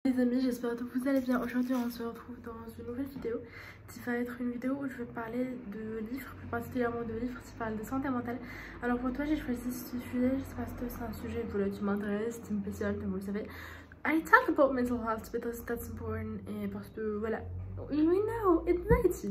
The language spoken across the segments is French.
Les amis, j'espère que vous allez bien. Aujourd'hui on se retrouve dans une nouvelle vidéo qui va être une vidéo où je vais parler de livres, plus particulièrement de livres qui parlent de santé mentale. Alors pour toi j'ai choisi ce sujet, je sais pas si c'est un sujet voilà, qui m'intéresse, qui me passionne, comme vous le savez. I talk about mental health because that's important et parce que voilà, we know, it's nice.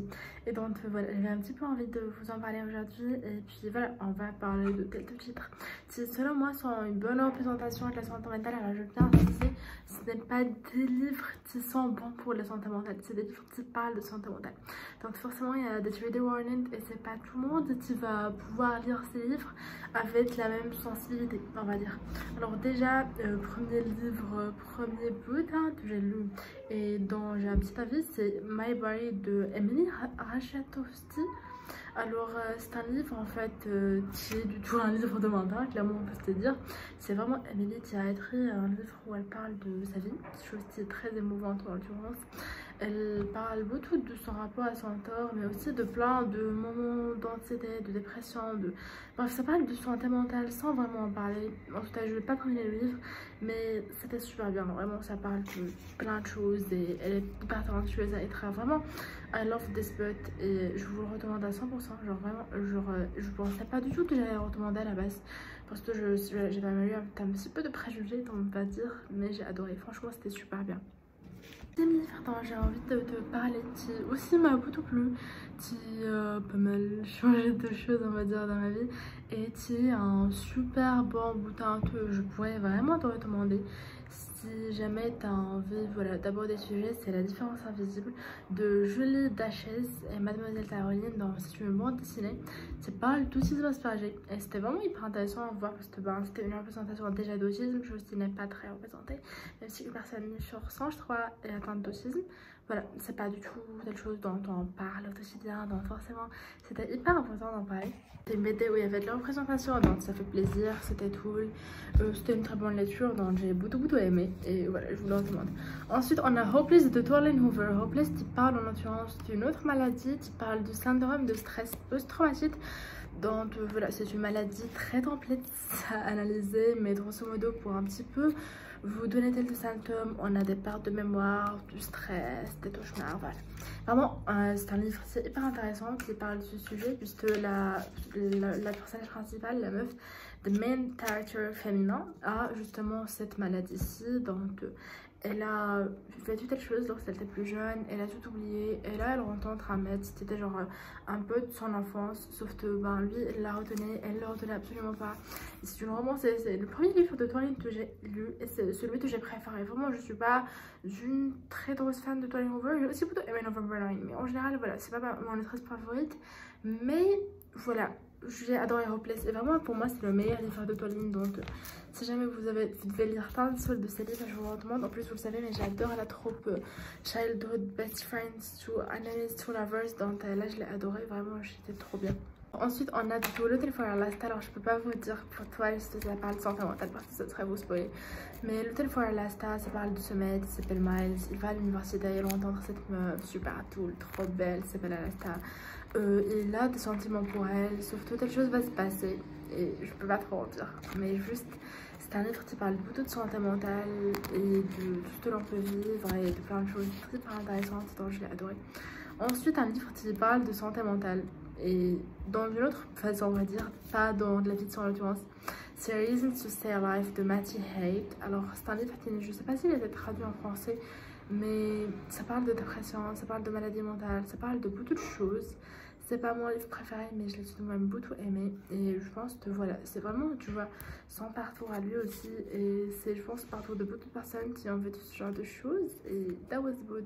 Et donc voilà, j'avais un petit peu envie de vous en parler aujourd'hui et puis voilà, on va parler de quelques titres qui selon moi sont une bonne représentation de la santé mentale. Alors je tiens à préciser, ce n'est pas des livres qui sont bons pour la santé mentale, c'est des livres qui parlent de santé mentale. Donc forcément il y a des trigger warnings et c'est pas tout le monde qui va pouvoir lire ces livres avec la même sensibilité, on va dire. Alors déjà, premier livre, premier bout que j'ai lu et dont j'ai un petit avis, c'est My Body de Emily Ratajkowski. Alors c'est un livre en fait qui est du tout un livre de mental, clairement on peut se dire. C'est vraiment Emily qui a écrit un livre où elle parle de sa vie, chose qui est très émouvante en l'occurrence. Elle parle beaucoup de son rapport à son corps, mais aussi de plein de moments d'anxiété, de dépression, de... Bref, ça parle de santé mentale sans vraiment en parler. En tout cas, je ne vais pas terminer le livre, mais c'était super bien. Vraiment, ça parle de plein de choses et elle est hyper talentueuse à écrire. Vraiment, I love this book et je vous le recommande à 100%. Genre vraiment, je pensais pas du tout que j'allais le recommander à la base parce que j'ai vraiment eu un petit peu de préjugés, on va dire, mais j'ai adoré. Franchement, c'était super bien. Livre dont j'ai envie de te parler qui aussi m'a beaucoup plu, qui a pas mal changé de choses on va dire dans ma vie et qui est un super bon bouquin que je pourrais vraiment te recommander si jamais tu as envie voilà, d'aborder des sujets. C'est La différence invisible de Julie Dachès et Mademoiselle Caroline dans C'est une bande dessinée qui parle d'autisme asperger et c'était vraiment hyper intéressant à voir parce que c'était une représentation déjà d'autisme, chose qui n'est pas très représentée, même si une personne sur 100 je crois est atteinte d'autisme. Voilà, c'est pas du tout quelque chose dont on parle au quotidien, donc forcément c'était hyper important d'en parler. C'était une BD où il y avait de la représentation, donc ça fait plaisir, c'était cool. C'était une très bonne lecture, donc j'ai beaucoup aimé et voilà, je vous le recommande. Ensuite, on a Hopeless de Colleen Hoover. Hopeless qui parle en l'occurrence d'une autre maladie, qui parle du syndrome de stress post-traumatique. Donc voilà, c'est une maladie très complexe à analyser, mais grosso modo pour un petit peu vous donner quelques symptômes, on a des pertes de mémoire, du stress, des cauchemars, voilà. Vraiment, c'est un livre hyper intéressant qui parle de ce sujet puisque la personnage principale, la meuf, the main character féminin, a justement cette maladie-ci. Donc elle a fait toutes les choses lorsqu'elle était plus jeune, elle a tout oublié et là elle rencontre un mec qui était genre un peu de son enfance, sauf que ben lui elle la retenait, elle le retenait absolument pas. C'est une romance, c'est le premier livre de Colleen que j'ai lu et c'est celui que j'ai préféré. Vraiment je suis pas une très grosse fan de Colleen Hoover, j'ai aussi plutôt aimé November 9, mais en général voilà c'est pas mon autrice favorite, mais voilà. J'ai adoré Hopeless et vraiment pour moi c'est le meilleur livre de Colleen, donc si jamais vous devez lire un seul de ces livres je vous le recommande. En plus vous le savez mais j'adore la troupe Childhood Best Friends to Enemies to Lovers, donc là je l'ai adoré, vraiment j'étais trop bien. Ensuite on a du tout L'Hôtel for Alaska. Alors je peux pas vous dire pour toi si ça parle de santé mentale parce que ça serait vous spoiler, mais L'Hôtel for Alaska ça parle de ce mec qui s'appelle Miles, il va à l'université, il rencontre cette meuf super cool, trop belle, qui s'appelle Alaska. Il a des sentiments pour elle, sauf que telle chose va se passer et je peux pas trop en dire, mais juste c'est un livre qui parle beaucoup de santé mentale et de tout ce que l'on peut vivre et de plein de choses super intéressantes, donc je l'ai adoré. Ensuite un livre qui parle de santé mentale et dans une autre façon on va dire, pas dans de la fiction en l'occurrence, c'est Reason to Stay Alive de Matty Haight. Alors c'est un livre qui, je sais pas s'il a été traduit en français, mais ça parle de dépression, ça parle de maladie mentale, ça parle de beaucoup de choses. C'est pas mon livre préféré mais je l'ai tout de même beaucoup aimé et je pense que voilà, c'est vraiment tu vois son parcours à lui aussi et c'est je pense le parcours de beaucoup de personnes qui ont vécu ce genre de choses et that was good.